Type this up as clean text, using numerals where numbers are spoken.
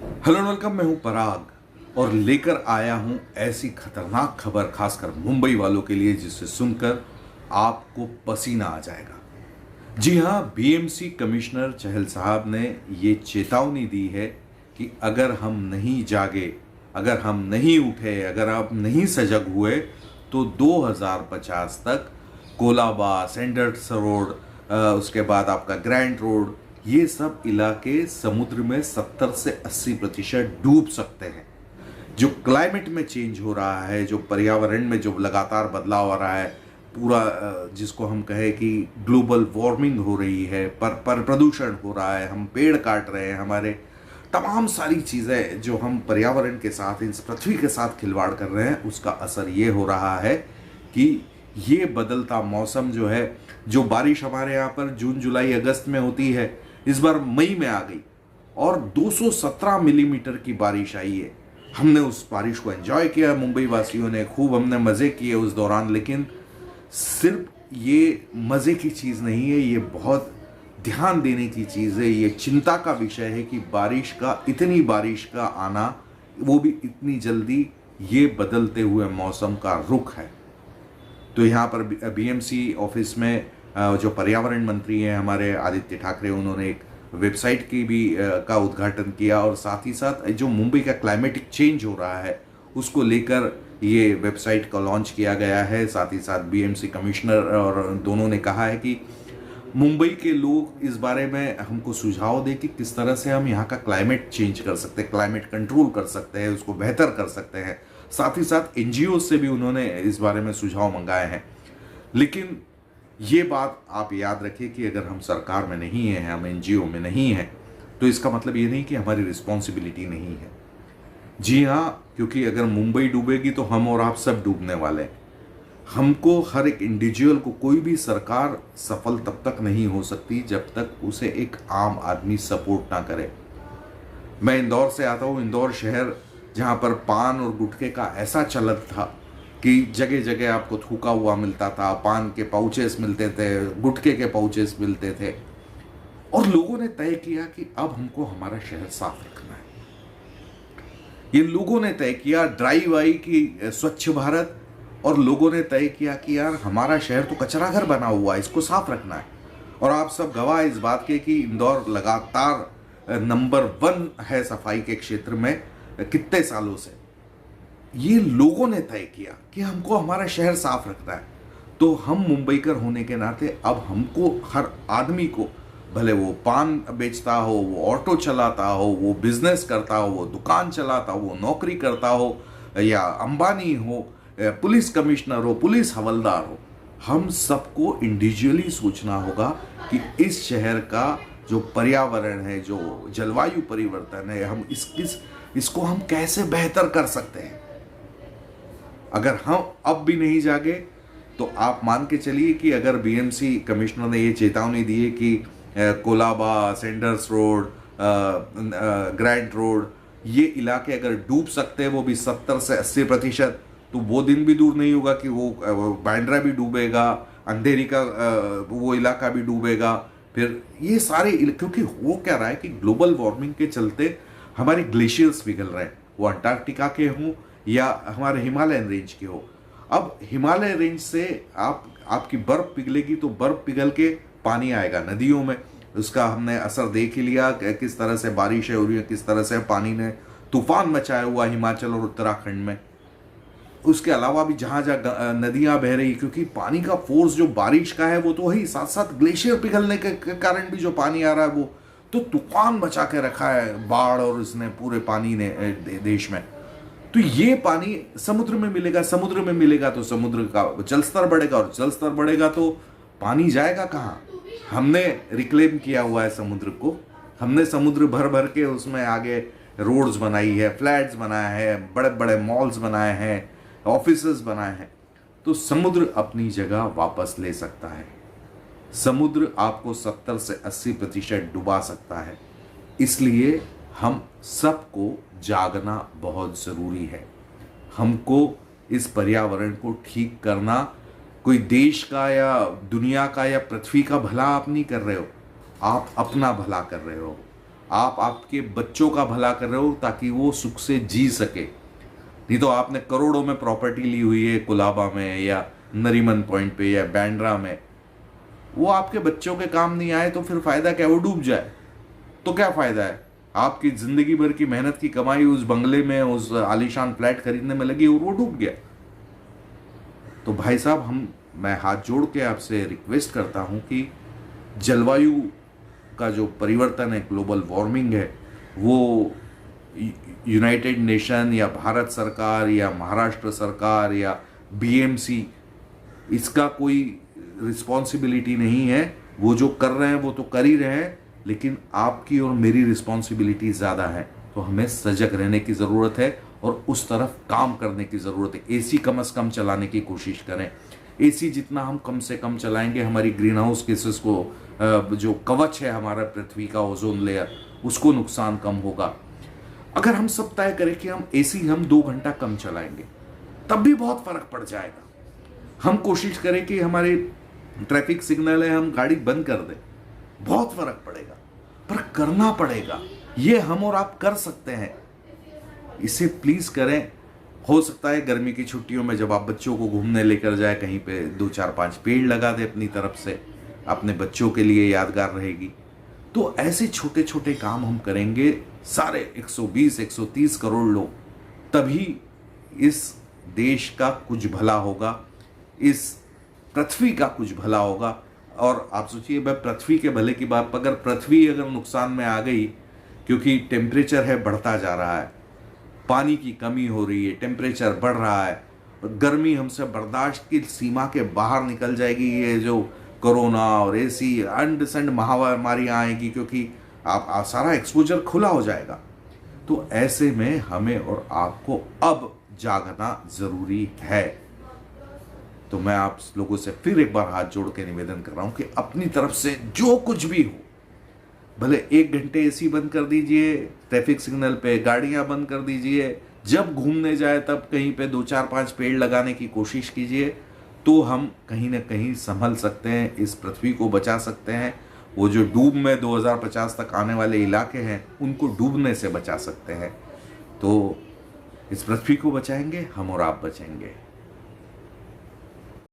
Hello welcome, मैं हूं पराग और लेकर आया हूं ऐसी खतरनाक खबर खासकर मुंबई वालों के लिए जिसे सुनकर आपको पसीना आ जाएगा। जी हां, बीएमसी कमिश्नर चहल साहब ने ये चेतावनी दी है कि अगर हम नहीं जागे, अगर हम नहीं उठे, अगर आप नहीं सजग हुए तो 2050 तक कोलाबा, सेंडर्स रोड, उसके बाद आपका ग्रैंड रोड, ये सब इलाके समुद्र में 70 से 80% डूब सकते हैं। जो क्लाइमेट में चेंज हो रहा है, जो पर्यावरण में जो लगातार बदलाव आ रहा है, पूरा जिसको हम कहें कि ग्लोबल वार्मिंग हो रही है, पर प्रदूषण हो रहा है, हम पेड़ काट रहे हैं, हमारे तमाम सारी चीज़ें जो हम पर्यावरण के साथ, इस पृथ्वी के साथ खिलवाड़ कर रहे हैं, उसका असर ये हो रहा है कि ये बदलता मौसम जो है, जो बारिश हमारे यहाँ पर जून जुलाई अगस्त में होती है, इस बार मई में आ गई और 217 मिलीमीटर की बारिश आई है। हमने उस बारिश को एंजॉय किया, मुंबई वासियों ने खूब, हमने मज़े किए उस दौरान। लेकिन सिर्फ ये मज़े की चीज़ नहीं है, ये बहुत ध्यान देने की चीज़ है, ये चिंता का विषय है कि इतनी बारिश का आना, वो भी इतनी जल्दी, ये बदलते हुए मौसम का रुख है। तो यहाँ पर बीएमसी ऑफिस में जो पर्यावरण मंत्री हैं हमारे आदित्य ठाकरे, उन्होंने एक वेबसाइट की भी का उद्घाटन किया और साथ ही साथ जो मुंबई का क्लाइमेटिक चेंज हो रहा है उसको लेकर ये वेबसाइट का लॉन्च किया गया है। साथ ही साथ बीएमसी कमिश्नर और दोनों ने कहा है कि मुंबई के लोग इस बारे में हमको सुझाव दें कि किस तरह से हम यहाँ का क्लाइमेट चेंज कर सकते हैं, क्लाइमेट कंट्रोल कर सकते हैं, उसको बेहतर कर सकते हैं। साथ ही साथ एनजीओ से भी उन्होंने इस बारे में सुझाव मंगाए हैं। लेकिन ये बात आप याद रखिए कि अगर हम सरकार में नहीं हैं, हम एनजीओ में नहीं हैं, तो इसका मतलब ये नहीं कि हमारी रिस्पॉन्सिबिलिटी नहीं है। जी हाँ, क्योंकि अगर मुंबई डूबेगी तो हम और आप सब डूबने वाले हैं। हमको, हर एक इंडिविजुअल को, कोई भी सरकार सफल तब तक नहीं हो सकती जब तक उसे एक आम आदमी सपोर्ट ना करे। मैं इंदौर से आता हूँ, इंदौर शहर जहाँ पर पान और गुटखे का ऐसा चलन था कि जगह जगह आपको थूका हुआ मिलता था, पान के पाउचेस मिलते थे, गुटखे के पाउचेस मिलते थे, और लोगों ने तय किया कि अब हमको हमारा शहर साफ रखना है। ये लोगों ने तय किया, ड्राइव आई की स्वच्छ भारत, और लोगों ने तय किया कि यार हमारा शहर तो कचरा घर बना हुआ है, इसको साफ रखना है। और आप सब गवाह इस बात के कि इंदौर लगातार नंबर 1 है सफाई के क्षेत्र में कितने सालों से। ये लोगों ने तय किया कि हमको हमारा शहर साफ रखना है। तो हम मुंबईकर होने के नाते अब हमको, हर आदमी को, भले वो पान बेचता हो, वो ऑटो चलाता हो, वो बिजनेस करता हो, वो दुकान चलाता हो, वो नौकरी करता हो, या अंबानी हो, पुलिस कमिश्नर हो, पुलिस हवलदार हो, हम सबको इंडिविजुअली सोचना होगा कि इस शहर का जो पर्यावरण है, जो जलवायु परिवर्तन है, हम इसको हम कैसे बेहतर कर सकते हैं। अगर हम अब भी नहीं जागे तो आप मान के चलिए कि अगर बीएमसी कमिश्नर ने ये चेतावनी दी है कि कोलाबा, सेंडर्स रोड, ग्रैंड रोड, ये इलाके अगर डूब सकते हैं, वो भी 70 से 80%, तो वो दिन भी दूर नहीं होगा कि वो बांद्रा भी डूबेगा, अंधेरी का वो इलाका भी डूबेगा। फिर ये सारे, क्योंकि हो क्या रहा है कि ग्लोबल वार्मिंग के चलते हमारे ग्लेशियर्स पिघल रहे हैं, वो अंटार्कटिका के हों या हमारे हिमालयन रेंज के हो। अब हिमालय रेंज से आपकी बर्फ पिघलेगी तो बर्फ पिघल के पानी आएगा नदियों में, उसका हमने असर देख ही लिया, किस तरह से बारिशें हो रही है, किस तरह से पानी ने तूफान मचाया हुआ हिमाचल और उत्तराखंड में। उसके अलावा भी जहाँ जहाँ नदियाँ बह रही, क्योंकि पानी का फोर्स जो बारिश का है वो तो वही, साथ साथ ग्लेशियर पिघलने के कारण भी जो पानी आ रहा है वो तो तूफान मचा के रखा है, बाढ़ और इसने पूरे पानी ने देश में। तो ये पानी समुद्र में मिलेगा, समुद्र में मिलेगा तो समुद्र का जल स्तर बढ़ेगा, और जल स्तर बढ़ेगा तो पानी जाएगा कहाँ। हमने रिक्लेम किया हुआ है समुद्र को, हमने समुद्र भर भर के उसमें आगे रोड्स बनाई है, फ्लैट्स बनाए हैं, बड़े बड़े मॉल्स बनाए हैं, ऑफिसेस बनाए हैं। तो समुद्र अपनी जगह वापस ले सकता है। समुद्र आपको 70 से 80% डुबा सकता है। इसलिए हम सबको जागना बहुत ज़रूरी है। हमको इस पर्यावरण को ठीक करना, कोई देश का या दुनिया का या पृथ्वी का भला आप नहीं कर रहे हो, आप अपना भला कर रहे हो। आप आपके बच्चों का भला कर रहे हो ताकि वो सुख से जी सके। नहीं तो आपने करोड़ों में प्रॉपर्टी ली हुई है कुलाबा में या नरीमन पॉइंट पे या बैंड्रा में, वो आपके बच्चों के काम नहीं आए तो फिर फायदा क्या, वो डूब जाए तो क्या फायदा है। आपकी जिंदगी भर की मेहनत की कमाई उस बंगले में, उस आलीशान फ्लैट खरीदने में लगी और वो डूब गया। तो भाई साहब, मैं हाथ जोड़ के आपसे रिक्वेस्ट करता हूं कि जलवायु का जो परिवर्तन है, ग्लोबल वार्मिंग है, वो यूनाइटेड नेशन या भारत सरकार या महाराष्ट्र सरकार या बीएमसी, इसका कोई रिस्पॉन्सिबिलिटी नहीं है। वो जो कर रहे हैं वो तो कर ही रहे हैं, लेकिन आपकी और मेरी रिस्पॉन्सिबिलिटी ज़्यादा है। तो हमें सजग रहने की ज़रूरत है और उस तरफ काम करने की ज़रूरत है। एसी कम से कम चलाने की कोशिश करें। एसी जितना हम कम से कम चलाएंगे, हमारी ग्रीन हाउस गैसेस को, जो कवच है हमारा पृथ्वी का, ओजोन लेयर, उसको नुकसान कम होगा। अगर हम सब तय करें कि हम एसी 2 घंटा कम चलाएंगे, तब भी बहुत फर्क पड़ जाएगा। हम कोशिश करें कि हमारे ट्रैफिक सिग्नल है, हम गाड़ी बंद कर दें, बहुत फर्क पड़ेगा। पर करना पड़ेगा, ये हम और आप कर सकते हैं। इसे प्लीज करें। हो सकता है गर्मी की छुट्टियों में जब आप बच्चों को घूमने लेकर जाए, कहीं पे 2 4 5 पेड़ लगा दे अपनी तरफ से, अपने बच्चों के लिए यादगार रहेगी। तो ऐसे छोटे छोटे काम हम करेंगे, सारे 120 130 करोड़ लोग, तभी इस देश का कुछ भला होगा, इस पृथ्वी का कुछ भला होगा। और आप सोचिए, मैं पृथ्वी के भले की बात, अगर पृथ्वी अगर नुकसान में आ गई, क्योंकि टेम्परेचर है बढ़ता जा रहा है, पानी की कमी हो रही है, टेम्परेचर बढ़ रहा है, गर्मी हमसे बर्दाश्त की सीमा के बाहर निकल जाएगी। ये जो कोरोना और ऐसी अनडिसेंट महामारियाँ आएगी, क्योंकि आप सारा एक्सपोजर खुला हो जाएगा। तो ऐसे में हमें और आपको अब जागना जरूरी है। तो मैं आप लोगों से फिर एक बार हाथ जोड़ के निवेदन कर रहा हूं कि अपनी तरफ से जो कुछ भी हो, भले 1 घंटे एसी बंद कर दीजिए, ट्रैफिक सिग्नल पे गाड़ियां बंद कर दीजिए, जब घूमने जाए तब कहीं पे 2 4 5 पेड़ लगाने की कोशिश कीजिए, तो हम कहीं ना कहीं संभल सकते हैं, इस पृथ्वी को बचा सकते हैं। वो जो डूब में 2050 तक आने वाले इलाके हैं, उनको डूबने से बचा सकते हैं। तो इस पृथ्वी को बचाएंगे हम और आप बचेंगे।